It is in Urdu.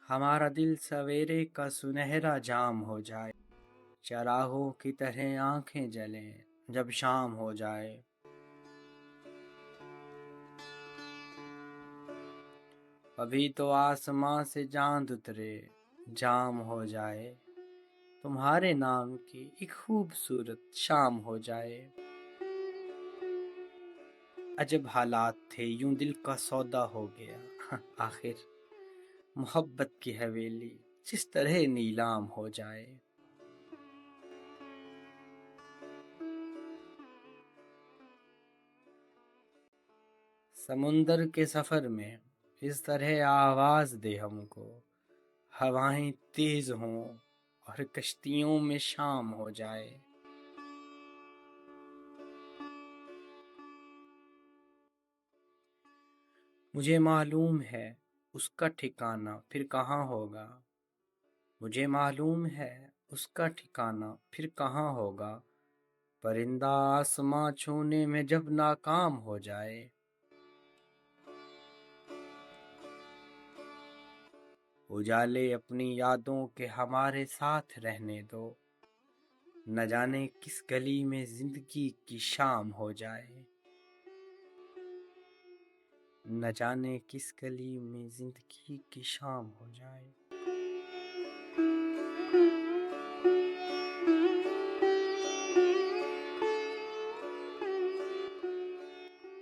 ہمارا دل سویرے کا سنہرا جام ہو جائے، چراغوں کی طرح آنکھیں جلیں جب شام ہو جائے۔ ابھی تو آسماں سے چاند اترے، جام ہو جائے، تمہارے نام کی ایک خوبصورت شام ہو جائے۔ عجب حالات تھے، یوں دل کا سودا ہو گیا، آخر محبت کی حویلی جس طرح نیلام ہو جائے۔ سمندر کے سفر میں اس طرح آواز دے ہم کو، ہوائیں تیز ہوں اور کشتیوں میں شام ہو جائے۔ مجھے معلوم ہے اس کا ٹھکانہ پھر کہاں ہوگا، مجھے معلوم ہے اس کا ٹھکانہ پھر کہاں ہوگا، پرندہ آسماں چھونے میں جب ناکام ہو جائے۔ اجالے اپنی یادوں کے ہمارے ساتھ رہنے دو، نہ جانے کس گلی میں زندگی کی شام ہو جائے، نہ جانے کس گلی میں زندگی کی شام ہو جائے۔